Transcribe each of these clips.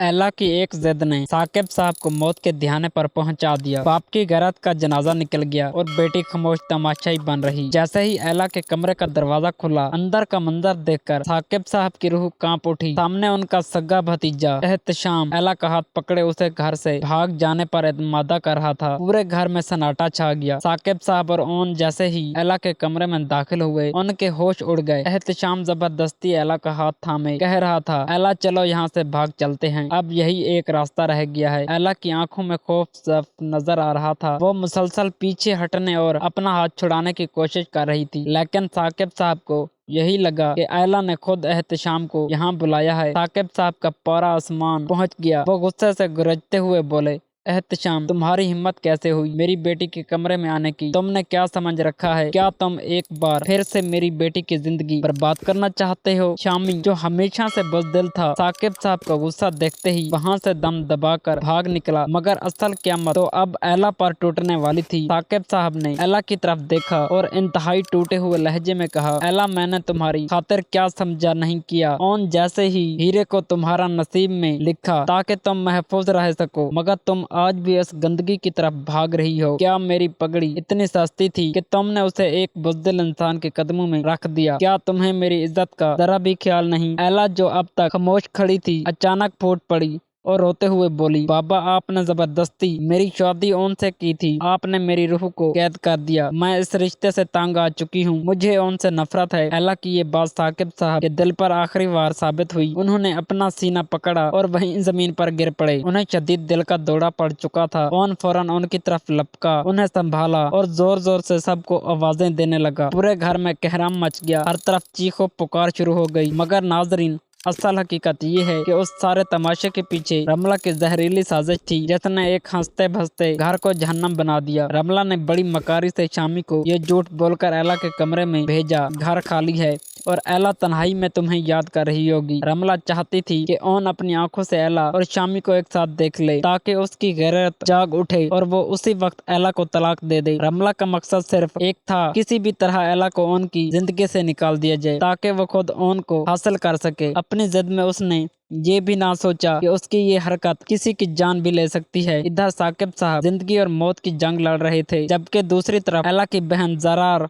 एला की एक जिद ने साकिब साहब को मौत के धियाने पर पहुंचा दिया। बाप की गैरत का जनाजा निकल गया और बेटी खामोश तमाशाई बन रही। जैसे ही एला के कमरे का दरवाजा खुला, अंदर का मंजर देखकर साकिब साहब की रूह कांप उठी। सामने उनका सगा भतीजा एहतशाम एला का हाथ पकड़े उसे घर से भाग जाने पर इत्मादा कर रहा था। पूरे घर में सन्नाटा छा गया। साकिब साहब और ओन जैसे ही एला के कमरे में दाखिल हुए, उनके होश उड़ गए। एहतशाम जबरदस्ती एला का हाथ थामे कह रहा था, एला चलो यहाँ से भाग चलते हैं, अब यही एक रास्ता रह गया है। एला की आंखों में खौफ साफ नजर आ रहा था। वो मुसलसल पीछे हटने और अपना हाथ छुड़ाने की कोशिश कर रही थी, लेकिन साकिब साहब को यही लगा कि एला ने खुद एहतशाम को यहाँ बुलाया है। साकिब साहब का पारा आसमान पहुँच गया। वो गुस्से से गरजते हुए बोले, एहतशाम तुम्हारी हिम्मत कैसे हुई मेरी बेटी के कमरे में आने की? तुमने क्या समझ रखा है? क्या तुम एक बार फिर से मेरी बेटी की जिंदगी बर्बाद करना चाहते हो? शामी जो हमेशा से बुज़दिल था, साकिब साहब का गुस्सा देखते ही वहाँ से दम दबाकर भाग निकला। मगर असल क़यामत तो अब एला पर टूटने वाली थी। साकिब साहब ने एला की तरफ देखा और इंतहाई टूटे हुए लहजे में कहा, एला मैंने तुम्हारी खातिर क्या समझा नहीं किया। ओन जैसे ही हीरे को तुम्हारा नसीब में लिखा ताकि तुम महफूज रह सको, मगर तुम आज भी इस गंदगी की तरफ भाग रही हो। क्या मेरी पगड़ी इतनी सस्ती थी कि तुमने उसे एक बुज़दिल इंसान के कदमों में रख दिया? क्या तुम्हें मेरी इज्जत का जरा भी ख्याल नहीं? एला जो अब तक खामोश खड़ी थी, अचानक फूट पड़ी और रोते हुए बोली, बाबा आपने जबरदस्ती मेरी शादी ओन से की थी। आपने मेरी रूह को कैद कर दिया। मैं इस रिश्ते से तंग आ चुकी हूँ। मुझे ओन से नफरत है। एला की ये बात साकिब साहब के दिल पर आखिरी वार साबित हुई। उन्होंने अपना सीना पकड़ा और वहीं जमीन पर गिर पड़े। उन्हें शदीद दिल का दौरा पड़ चुका था। ओन फौरन उनकी तरफ लपका, उन्हें संभाला और जोर जोर से सबको आवाजें देने लगा। पूरे घर में कहराम मच गया। हर तरफ चीखो पुकार शुरू हो गई। मगर नाजरीन, असल हकीकत ये है कि उस सारे तमाशे के पीछे रमला की जहरीली साजिश थी, जिसने एक हंसते भसते घर को जहन्नम बना दिया। रमला ने बड़ी मकारी से शामी को ये झूठ बोलकर एला के कमरे में भेजा, घर खाली है और एला तन्हाई में तुम्हें याद कर रही होगी। रमला चाहती थी कि ओन अपनी आंखों से एला और शामी को एक साथ देख ले, ताकि उसकी गैरत जाग उठे और वो उसी वक्त एला को तलाक दे दे। रमला का मकसद सिर्फ एक था, किसी भी तरह एला को ओन की जिंदगी से निकाल दिया जाए, ताकि वो खुद ओन को हासिल कर सके। अपनी जिद में उसने ये भी ना सोचा कि उसकी ये हरकत किसी की जान भी ले सकती है। इधर साकिब साहब जिंदगी और मौत की जंग लड़ रहे थे, जबकि दूसरी तरफ एला की बहन जरार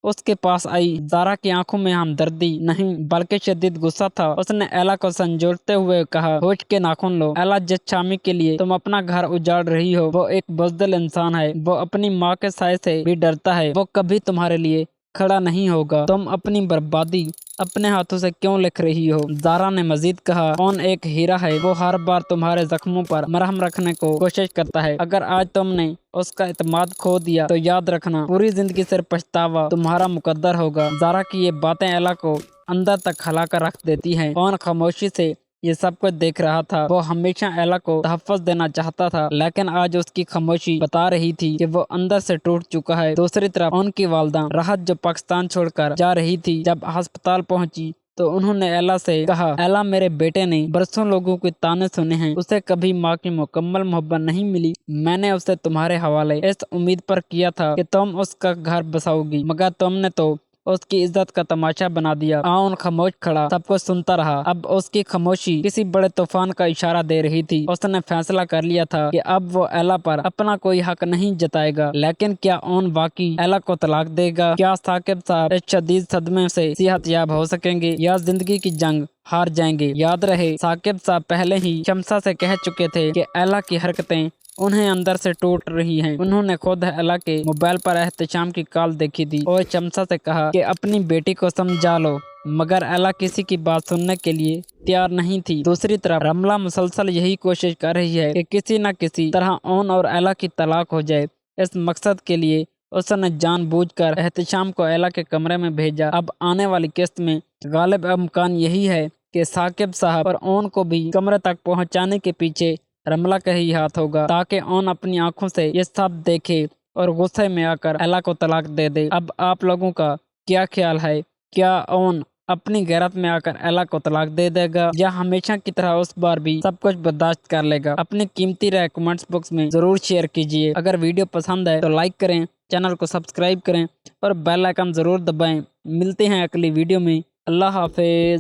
उसके पास आई। जारा की आंखों में हमदर्दी नहीं बल्कि शदीद गुस्सा था। उसने एला को संजोड़ते हुए कहा, होश के नाखून लो। एला, जिस शामी के लिए तुम अपना घर उजाड़ रही हो, वो एक बुज़दिल इंसान है। वो अपनी माँ के साय से भी डरता है। वो कभी तुम्हारे लिए खड़ा नहीं होगा। तुम अपनी बर्बादी अपने हाथों से क्यों लिख रही हो? जारा ने मजीद कहा, कौन एक हीरा है, वो हर बार तुम्हारे जख्मों पर मरहम रखने को कोशिश करता है। अगर आज तुमने उसका इत्मीनान खो दिया तो याद रखना, पूरी जिंदगी सिर्फ पछतावा तुम्हारा मुकद्दर होगा। जारा की ये बातें एला को अंदर तक हिला कर रख देती हैं। कौन खामोशी से ये सब कुछ देख रहा था। वो हमेशा एला को तहफ़्फ़ुज़ देना चाहता था, लेकिन आज उसकी खामोशी बता रही थी कि वो अंदर से टूट चुका है। दूसरी तरफ उनकी वालदा राहत जो पाकिस्तान छोड़कर जा रही थी, जब अस्पताल पहुंची तो उन्होंने एला से कहा, एला मेरे बेटे ने बरसों लोगों के ताने सुने हैं, उसे कभी माँ की मुकम्मल मोहब्बत नहीं मिली। मैंने उसे तुम्हारे हवाले इस उम्मीद पर किया था कि तुम उसका घर बसाओगी, मगर तुमने तो उसकी इज्जत का तमाशा बना दिया। आउन खामोश खड़ा सब कुछ सुनता रहा। अब उसकी खामोशी किसी बड़े तूफान का इशारा दे रही थी। उसने फैसला कर लिया था कि अब वो एला पर अपना कोई हक नहीं जताएगा। लेकिन क्या ओन वाकई एला को तलाक देगा? क्या साकिब साहब इस शदीद सदमे से सेहतयाब हो सकेंगे या जिंदगी की जंग हार जाएंगे? याद रहे, साकिब साहब पहले ही शमसा से कह चुके थे कि एला की हरकतें उन्हें अंदर से टूट रही हैं। उन्होंने खुद एला के मोबाइल पर एहतशाम की कॉल देखी थी और शमसा से कहा कि अपनी बेटी को समझा लो, मगर एला किसी की बात सुनने के लिए तैयार नहीं थी। दूसरी तरफ रमला मुसलसल यही कोशिश कर रही है कि किसी न किसी तरह ओन और एला की तलाक हो जाए। इस मकसद के लिए उसने जानबूझकर एहतशाम को एला के कमरे में भेजा। अब आने वाली किस्त में गालिब इम्कान यही है कि साकिब साहब और ओन को भी कमरे तक पहुँचाने के पीछे रमला का ही हाथ होगा, ताकि ओन अपनी आंखों से ये सब देखे और गुस्से में आकर एला को तलाक दे दे। अब आप लोगों का क्या ख्याल है? क्या ओन अपनी गैरत में आकर एला को तलाक दे देगा या हमेशा की तरह उस बार भी सब कुछ बर्दाश्त कर लेगा? अपनी कीमती राय कमेंट्स बॉक्स में जरूर शेयर कीजिए। अगर वीडियो पसंद है तो लाइक करें, चैनल को सब्सक्राइब करें और बेल आइकन जरूर दबाएं। मिलते हैं अगली वीडियो में। अल्लाह हाफिज।